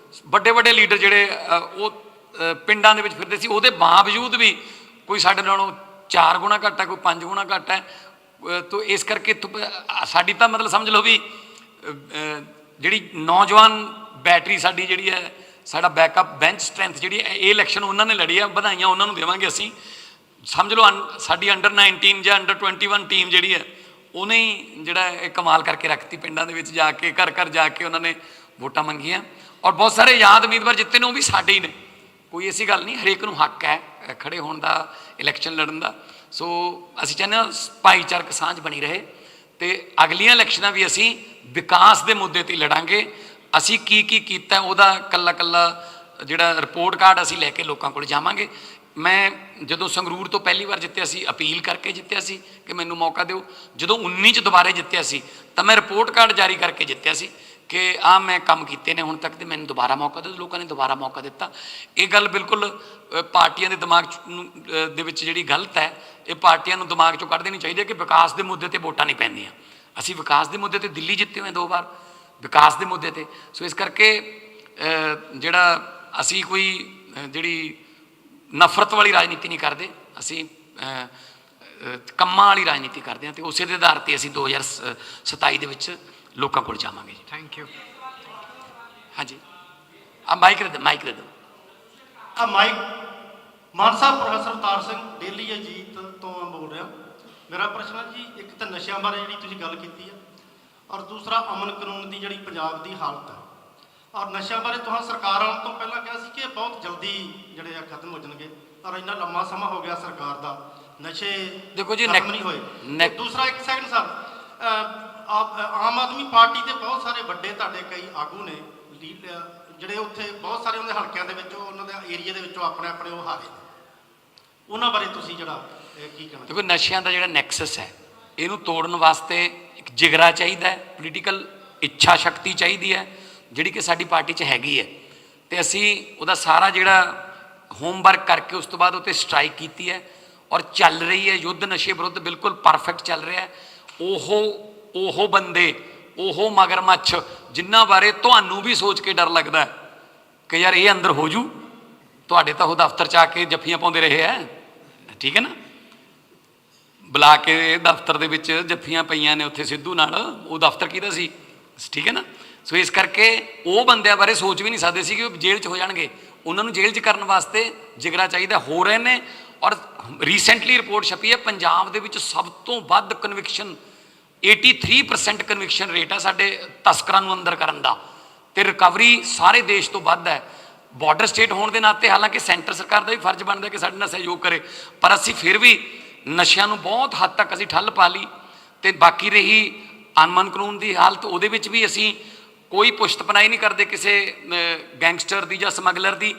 A: ਵੱਡੇ ਵੱਡੇ ਲੀਡਰ ਜਿਹੜੇ ਉਹ ਪਿੰਡਾਂ ਦੇ ਵਿੱਚ ਫਿਰਦੇ ਸੀ। ਉਹਦੇ ਬਾਵਜੂਦ ਵੀ ਕੋਈ ਸਾਡੇ ਨਾਲੋਂ 4 ਗੁਣਾ ਘੱਟ ਹੈ, ਕੋਈ 5 ਗੁਣਾ ਘੱਟ ਹੈ। ਤੋ ਇਸ ਕਰਕੇ ਸਾਡੀ ਤਾਂ ਮਤਲਬ ਸਮਝ ਲਓ ਵੀ ਜਿਹੜੀ ਨੌਜਵਾਨ ਬੈਟਰੀ ਸਾਡੀ ਜਿਹੜੀ ਹੈ, ਸਾਡਾ ਬੈਕਅਪ ਬੈਂਚ ਸਟਰੈਂਥ ਜਿਹੜੀ ਇਹ ਇਲੈਕਸ਼ਨ ਉਹਨਾਂ ਨੇ ਲੜੀ ਆ, ਵਧਾਈਆਂ ਉਹਨਾਂ ਨੂੰ ਦੇਵਾਂਗੇ ਅਸੀਂ। ਸਮਝ ਲਓ ਸਾਡੀ ਅੰਡਰ 19 ਜਾਂ ਅੰਡਰ 21 ਟੀਮ ਜਿਹੜੀ ਹੈ, ਉਹਨੇ ਹੀ ਜਿਹੜਾ ਇਹ ਕਮਾਲ ਕਰਕੇ ਰੱਖਤੀ। ਪਿੰਡਾਂ ਦੇ ਵਿੱਚ ਜਾ ਕੇ, ਘਰ ਘਰ ਜਾ ਕੇ ਉਹਨਾਂ ਨੇ ਵੋਟਾਂ ਮੰਗੀਆਂ, ਔਰ ਬਹੁਤ ਸਾਰੇ ਯਾਦ ਉਮੀਦਵਾਰ ਜਿੱਤੇ ਨੇ ਉਹ ਵੀ ਸਾਡੇ ਹੀ ਨੇ। ਕੋਈ ਐਸੀ ਗੱਲ ਨਹੀਂ, ਹਰੇਕ ਨੂੰ ਹੱਕ ਹੈ ਖੜੇ ਹੋਣ ਦਾ, ਇਲੈਕਸ਼ਨ ਲੜਨ ਦਾ। ਸੋ ਅਸੀਂ ਚਾਹੁੰਦੇ ਹਾਂ ਭਾਈਚਾਰਕ ਸਾਂਝ ਬਣੀ ਰਹੇ, ਤੇ ਅਗਲੀਆਂ ਇਲੈਕਸ਼ਨਾਂ ਵੀ ਅਸੀਂ ਵਿਕਾਸ ਦੇ ਮੁੱਦੇ 'ਤੇ ਲੜਾਂਗੇ। ਅਸੀਂ ਕੀ ਕੀਤਾ ਉਹਦਾ ਕੱਲਾ ਜਿਹੜਾ ਰਿਪੋਰਟ ਕਾਰਡ ਅਸੀਂ ਲੈ ਕੇ ਲੋਕਾਂ ਕੋਲ ਜਾਵਾਂਗੇ। ਮੈਂ ਜਦੋਂ ਸੰਗਰੂਰ ਤੋਂ ਪਹਿਲੀ ਵਾਰ ਜਿੱਤਿਆ ਸੀ, ਅਪੀਲ ਕਰਕੇ ਜਿੱਤਿਆ ਸੀ ਕਿ ਮੈਨੂੰ ਮੌਕਾ ਦਿਓ। ਜਦੋਂ 19 'ਚ ਦੁਬਾਰੇ ਜਿੱਤਿਆ ਸੀ ਤਾਂ ਮੈਂ ਰਿਪੋਰਟ ਕਾਰਡ ਜਾਰੀ ਕਰਕੇ ਜਿੱਤਿਆ ਸੀ ਕਿ ਆਹ ਮੈਂ ਕੰਮ ਕੀਤੇ ਨੇ ਹੁਣ ਤੱਕ, ਤੇ ਮੈਨੂੰ ਦੁਬਾਰਾ ਮੌਕਾ ਦਿਓ। ਲੋਕਾਂ ਨੇ ਦੁਬਾਰਾ ਮੌਕਾ ਦਿੱਤਾ। ਇਹ ਗੱਲ ਬਿਲਕੁਲ ਪਾਰਟੀਆਂ ਦੇ ਦਿਮਾਗ ਦੇ ਵਿੱਚ ਜਿਹੜੀ ਗਲਤ ਹੈ, ਇਹ ਪਾਰਟੀਆਂ ਨੂੰ ਦਿਮਾਗ 'ਚੋਂ ਕੱਢ ਦੇਣੀ ਚਾਹੀਦੀ ਹੈ ਕਿ ਵਿਕਾਸ ਦੇ ਮੁੱਦੇ 'ਤੇ ਵੋਟਾਂ ਨਹੀਂ ਪੈਂਦੀਆਂ। ਅਸੀਂ ਵਿਕਾਸ ਦੇ ਮੁੱਦੇ 'ਤੇ ਦਿੱਲੀ ਜਿੱਤੇ ਹੋਏ 2 ਵਾਰ, ਵਿਕਾਸ ਦੇ ਮੁੱਦੇ 'ਤੇ। ਸੋ ਇਸ ਕਰਕੇ ਜਿਹੜਾ ਅਸੀਂ ਕੋਈ ਜਿਹੜੀ ਨਫ਼ਰਤ ਵਾਲੀ ਰਾਜਨੀਤੀ ਨਹੀਂ ਕਰਦੇ, ਅਸੀਂ ਕੰਮਾਂ ਵਾਲੀ ਰਾਜਨੀਤੀ ਕਰਦੇ ਹਾਂ। ਤੇ ਉਸੇ ਦੇ ਆਧਾਰ 'ਤੇ ਅਸੀਂ 2027 ਦੇ ਵਿੱਚ ਲੋਕਾਂ ਕੋਲ ਜਾਵਾਂਗੇ ਜੀ।
B: Thank you.
A: ਹਾਂਜੀ, ਆ ਮਾਈਕ ਦੇ ਦਿਓ।
F: ਆ ਮਾਈਕ ਮਾਨ ਸਾਹਿਬ, ਪ੍ਰੋਫੈਸਰ ਅਵਤਾਰ ਸਿੰਘ, ਡੇਲੀ ਅਜੀਤ ਤੋਂ ਮੈਂ ਬੋਲ ਰਿਹਾ। ਮੇਰਾ ਪ੍ਰਸ਼ਨ ਹੈ ਜੀ, ਇੱਕ ਤਾਂ ਨਸ਼ਿਆਂ ਬਾਰੇ ਜਿਹੜੀ ਤੁਸੀਂ ਗੱਲ ਕੀਤੀ ਹੈ, ਔਰ ਦੂਸਰਾ ਅਮਨ ਕਾਨੂੰਨ ਦੀ ਜਿਹੜੀ ਪੰਜਾਬ ਦੀ ਹਾਲਤ ਹੈ। ਔਰ ਨਸ਼ਿਆਂ ਬਾਰੇ ਤੁਹਾਨੂੰ ਸਰਕਾਰ ਆਉਣ ਤੋਂ ਪਹਿਲਾਂ ਕਿਹਾ ਸੀ ਕਿ ਇਹ ਬਹੁਤ ਜਲਦੀ ਜਿਹੜੇ ਆ ਖਤਮ ਹੋ ਜਾਣਗੇ, ਔਰ ਇੰਨਾ ਲੰਮਾ ਸਮਾਂ ਹੋ ਗਿਆ ਸਰਕਾਰ ਦਾ, ਨਸ਼ੇ
A: ਦੇਖੋ ਜੀ,
F: ਖਤਮ ਨਹੀਂ ਹੋਏ। ਦੂਸਰਾ, ਇੱਕ second sir, Aam Aadmi party ਦੇ ਬਹੁਤ ਸਾਰੇ ਵੱਡੇ ਤੁਹਾਡੇ ਕਈ ਆਗੂ ਨੇ ਜਿਹੜੇ ਉੱਥੇ ਬਹੁਤ ਸਾਰੇ ਉਹਦੇ ਹਲਕਿਆਂ ਦੇ ਵਿੱਚੋਂ, ਉਹਨਾਂ ਦੇ ਏਰੀਆ ਦੇ ਵਿੱਚੋਂ ਆਪਣੇ ਉਹ ਹਾਰੇ, ਉਹਨਾਂ ਬਾਰੇ ਤੁਸੀਂ ਜਿਹੜਾ ਕੀ ਕਹਿਣਾ?
A: ਦੇਖੋ, ਨਸ਼ਿਆਂ ਦਾ ਜਿਹੜਾ ਨੈਕਸਸ ਹੈ, ਇਹਨੂੰ ਤੋੜਨ ਵਾਸਤੇ ਇੱਕ ਜਿਗਰਾ ਚਾਹੀਦਾ ਹੈ, ਪੋਲੀਟੀਕਲ ਇੱਛਾ ਸ਼ਕਤੀ ਚਾਹੀਦੀ ਹੈ, ਜਿਹੜੀ ਕਿ ਸਾਡੀ ਪਾਰਟੀ 'ਚ ਹੈਗੀ ਹੈ। ਤੇ ਅਸੀਂ ਉਹਦਾ ਸਾਰਾ ਜਿਹੜਾ ਹੋਮਵਰਕ ਕਰਕੇ ਉਸ ਤੋਂ ਬਾਅਦ ਉੱਤੇ ਸਟ੍ਰਾਈਕ ਕੀਤੀ ਹੈ, ਔਰ ਚੱਲ ਰਹੀ ਹੈ ਯੁੱਧ ਨਸ਼ੇ ਵਿਰੁੱਧ, ਬਿਲਕੁਲ ਪਰਫੈਕਟ ਚੱਲ ਰਿਹਾ ਹੈ। ਉਹ ਬੰਦੇ, ਉਹ ਮਗਰਮੱਛ ਜਿਨ੍ਹਾਂ ਬਾਰੇ ਤੁਹਾਨੂੰ ਵੀ ਸੋਚ ਕੇ ਡਰ ਲੱਗਦਾ ਕਿ ਯਾਰ ਇਹ ਅੰਦਰ ਹੋ ਜੂ, ਤੁਹਾਡੇ ਤਾਂ ਉਹ ਦਫ਼ਤਰ 'ਚ ਆ ਕੇ ਜੱਫੀਆਂ ਪਾਉਂਦੇ ਰਹੇ ਹੈ, ਠੀਕ ਹੈ ਨਾ, ਬੁਲਾ ਕੇ ਦਫ਼ਤਰ ਦੇ ਵਿੱਚ ਜੱਫੀਆਂ ਪਈਆਂ ਨੇ ਉੱਥੇ ਸਿੱਧੂ ਨਾਲ, ਉਹ ਦਫ਼ਤਰ ਕਿਹਦਾ ਸੀ, ਠੀਕ ਹੈ ਨਾ। ਸੋ ਇਸ ਕਰਕੇ ਉਹ ਬੰਦਿਆਂ ਬਾਰੇ ਸੋਚ ਵੀ ਨਹੀਂ ਸਕਦੇ ਸੀ ਕਿ ਉਹ ਜੇਲ੍ਹ 'ਚ ਹੋ ਜਾਣਗੇ। ਉਹਨਾਂ ਨੂੰ ਜੇਲ੍ਹ 'ਚ ਕਰਨ ਵਾਸਤੇ ਜਿਗਰਾ ਚਾਹੀਦਾ, ਹੋ ਰਹੇ ਨੇ। ਔਰ ਰੀਸੈਂਟਲੀ ਰਿਪੋਰਟ ਛਪੀ ਹੈ, ਪੰਜਾਬ ਦੇ ਵਿੱਚ ਸਭ ਤੋਂ ਵੱਧ ਕਨਵਿਕਸ਼ਨ 83% ਕਨਵਿਕਸ਼ਨ ਰੇਟ ਆ ਸਾਡੇ ਤਸਕਰਾਂ ਨੂੰ ਅੰਦਰ ਕਰਨ ਦਾ, ਤੇ ਰਿਕਵਰੀ ਸਾਰੇ ਦੇਸ਼ ਤੋਂ ਵੱਧ ਹੈ। ਬਾਰਡਰ ਸਟੇਟ ਹੋਣ ਦੇ ਨਾਤੇ ਹਾਲਾਂਕਿ ਸੈਂਟਰ ਸਰਕਾਰ ਦਾ ਵੀ ਫਰਜ਼ ਬਣਦਾ ਕਿ ਸਾਡੇ ਨਾਲ ਸਹਿਯੋਗ ਕਰੇ, ਪਰ ਅਸੀਂ ਫਿਰ ਵੀ ਨਸ਼ਿਆਂ ਨੂੰ ਬਹੁਤ ਹੱਦ ਤੱਕ ਅਸੀਂ ਠੱਲ ਪਾ ਲਈ। ਤੇ ਬਾਕੀ ਰਹੀ ਅਨਮਨ ਕਾਨੂੰਨ ਦੀ ਹਾਲਤ, ਉਹਦੇ ਵਿੱਚ ਵੀ ਅਸੀਂ ਕੋਈ ਪੁਸ਼ਤ ਪਨਾਹੀ ਨਹੀਂ ਕਰਦੇ ਕਿਸੇ ਗੈਂਗਸਟਰ ਦੀ ਜਾਂ ਸਮਗਲਰ ਦੀ,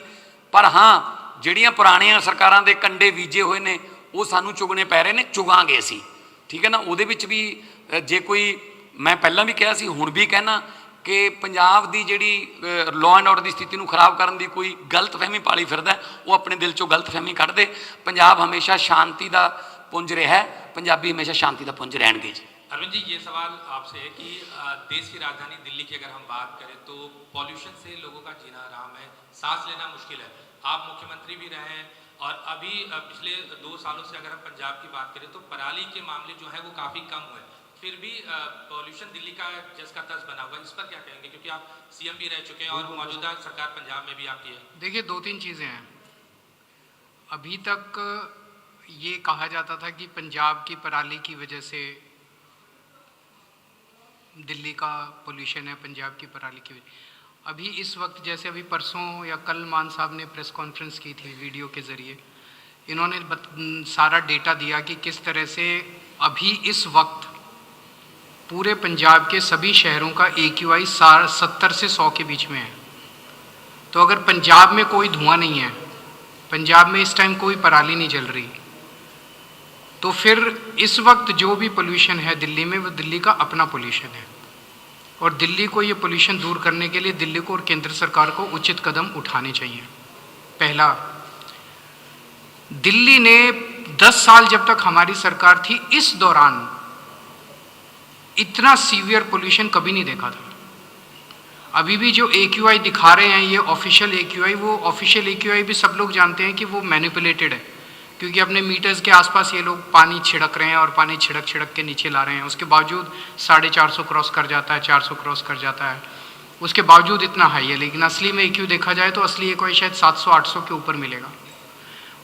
A: ਪਰ ਹਾਂ ਜਿਹੜੀਆਂ ਪੁਰਾਣੀਆਂ ਸਰਕਾਰਾਂ ਦੇ ਕੰਡੇ ਬੀਜੇ ਹੋਏ ਨੇ ਉਹ ਸਾਨੂੰ ਚੁਗਣੇ ਪੈ ਰਹੇ ਨੇ, ਚੁਗਾਂਗੇ ਅਸੀਂ, ਠੀਕ ਹੈ ਨਾ। ਉਹਦੇ ਵਿੱਚ ਵੀ ਜੇ ਕੋਈ, ਮੈਂ ਪਹਿਲਾਂ ਵੀ ਕਿਹਾ ਸੀ ਹੁਣ ਵੀ ਕਹਿਣਾ ਕਿ ਪੰਜਾਬ ਦੀ ਜਿਹੜੀ ਲਾਅ ਐਂਡ ਆਰਡਰ ਦੀ ਸਥਿਤੀ ਨੂੰ ਖਰਾਬ ਕਰਨ ਦੀ ਕੋਈ ਗਲਤਫਹਿਮੀ ਪਾਲੀ ਫਿਰਦਾ, ਉਹ ਆਪਣੇ ਦਿਲ ਚੋਂ ਗਲਤਫਹਿਮੀ ਕੱਢ ਦੇ। ਪੰਜਾਬ ਹਮੇਸ਼ਾ ਸ਼ਾਂਤੀ ਦਾ ਪੁੰਜ ਰਿਹਾ ਹੈ, ਪੰਜਾਬੀ हमेशा शांति का पुंज रहेंगे जी।
G: अरविंद जी, ये सवाल आपसे है कि देश की राजधानी दिल्ली की अगर हम बात करें तो पॉल्यूशन से लोगों का जीना आराम है, सांस लेना मुश्किल है। आप मुख्यमंत्री भी रहे हैं और अभी पिछले 2 सालों से अगर हम पंजाब की बात करें तो पराली के मामले जो है वो काफ़ी कम हुए, फिर भी पॉल्यूशन दिल्ली का जस का तस बना हुआ है। इस पर क्या कहेंगे, क्योंकि आप सीएम भी रह चुके हैं और मौजूदा सरकार पंजाब में भी आपकी है।
B: देखिए, 2-3 चीज़ें हैं। अभी तक ये कहा जाता था कि पंजाब की पराली की वजह से दिल्ली का पोल्यूशन है, पंजाब की पराली की वजह। अभी इस वक्त जैसे अभी परसों या कल मान साहब ने प्रेस कॉन्फ्रेंस की थी वीडियो के ज़रिए, इन्होंने सारा डेटा दिया कि किस तरह से अभी इस वक्त पूरे पंजाब के सभी शहरों का AQI 70 से 100 के बीच में है। तो अगर पंजाब में कोई धुआं नहीं है, पंजाब में इस टाइम कोई पराली नहीं जल रही, तो फिर इस वक्त जो भी पोल्यूशन है दिल्ली में वो दिल्ली का अपना पोल्यूशन है। और दिल्ली को ये पोल्यूशन दूर करने के लिए दिल्ली को और केंद्र सरकार को उचित कदम उठाने चाहिए। पहला, दिल्ली ने 10 साल जब तक हमारी सरकार थी, इस दौरान इतना सीवियर पोल्यूशन कभी नहीं देखा था। अभी भी जो AQI दिखा रहे हैं ये ऑफिशियल AQI, वो ऑफिशियल AQI भी सब लोग जानते हैं कि वो मैनिपुलेटेड है, क्योंकि अपने मीटर्स के आसपास ये लोग पानी छिड़क रहे हैं और पानी छिड़क के नीचे ला रहे हैं। उसके बावजूद 450 क्रॉस कर जाता है, 400 क्रॉस कर जाता है, उसके बावजूद इतना हाई है। लेकिन असली में AQ देखा जाए तो असली AQI शायद 700-800 के ऊपर मिलेगा।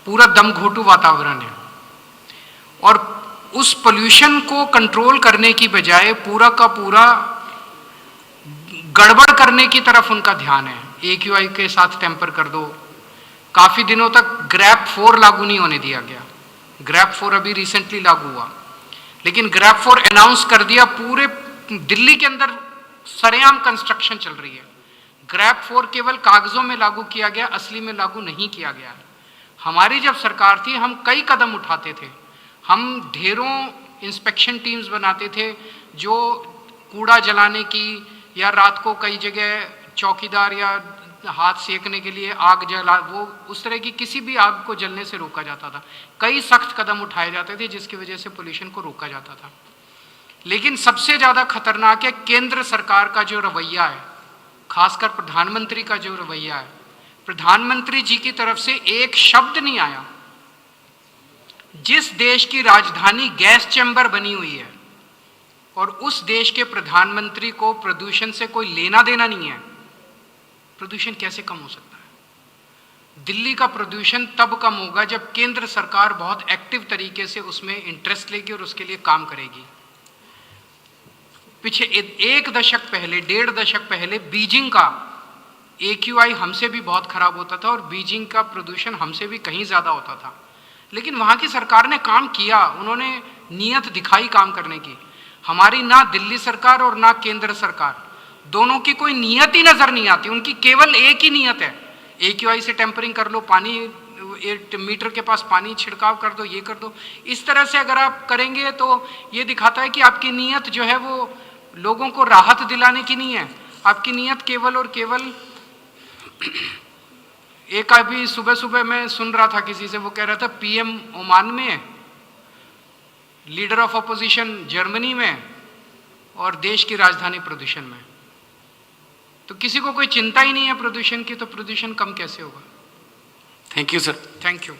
B: पूरा दम घोटू वातावरण है। और उस पोल्यूशन को कंट्रोल करने की बजाय पूरा का पूरा गड़बड़ करने की तरफ उनका ध्यान है। AQI के साथ टेम्पर कर दो। काफ़ी दिनों तक ग्रैप 4 लागू नहीं होने दिया गया। ग्रैप 4 अभी रिसेंटली लागू हुआ, लेकिन ग्रैप 4 अनाउंस कर दिया। पूरे दिल्ली के अंदर सरेआम कंस्ट्रक्शन चल रही है। ग्रैप 4 केवल कागजों में लागू किया गया, असली में लागू नहीं किया गया। हमारी जब सरकार थी हम कई कदम उठाते थे। हम ढेरों इंस्पेक्शन टीम्स बनाते थे जो कूड़ा जलाने की, या रात को कई जगह चौकीदार या हाथ सेकने के लिए आग जला, वो उस तरह की किसी भी आग को जलने से रोका जाता था। कई सख्त कदम उठाए जाते थे जिसकी वजह से पोल्यूशन को रोका जाता था। लेकिन सबसे ज़्यादा खतरनाक है केंद्र सरकार का जो रवैया है, खासकर प्रधानमंत्री का जो रवैया है। प्रधानमंत्री जी की तरफ से एक शब्द नहीं आया। जिस देश की राजधानी गैस चैम्बर बनी हुई है और उस देश के प्रधानमंत्री को प्रदूषण से कोई लेना देना नहीं है, प्रदूषण कैसे कम हो सकता है? दिल्ली का प्रदूषण तब कम होगा जब केंद्र सरकार बहुत एक्टिव तरीके से उसमें इंटरेस्ट लेगी और उसके लिए काम करेगी। पीछे 1 दशक पहले, 1.5 दशक पहले बीजिंग का AQI हमसे भी बहुत खराब होता था और बीजिंग का प्रदूषण हमसे भी कहीं ज़्यादा होता था। लेकिन वहाँ की सरकार ने काम किया, उन्होंने नीयत दिखाई काम करने की। हमारी ना दिल्ली सरकार और ना केंद्र सरकार, दोनों की कोई नीयत ही नज़र नहीं आती। उनकी केवल एक ही नीयत है, AQI से टेम्परिंग कर लो, पानी मीटर के पास पानी छिड़काव कर दो, ये कर दो। इस तरह से अगर आप करेंगे तो ये दिखाता है कि आपकी नीयत जो है वो लोगों को राहत दिलाने की नहीं है। आपकी नीयत केवल और केवल, एक अभी सुबह सुबह मैं सुन रहा था किसी से, वो कह रहा था PM ओमान में है, लीडर ऑफ अपोजिशन जर्मनी में, और देश की राजधानी प्रदूषण में। तो किसी को कोई चिंता ही नहीं है प्रदूषण की, तो प्रदूषण कम कैसे होगा?
A: Thank you sir.
B: Thank you.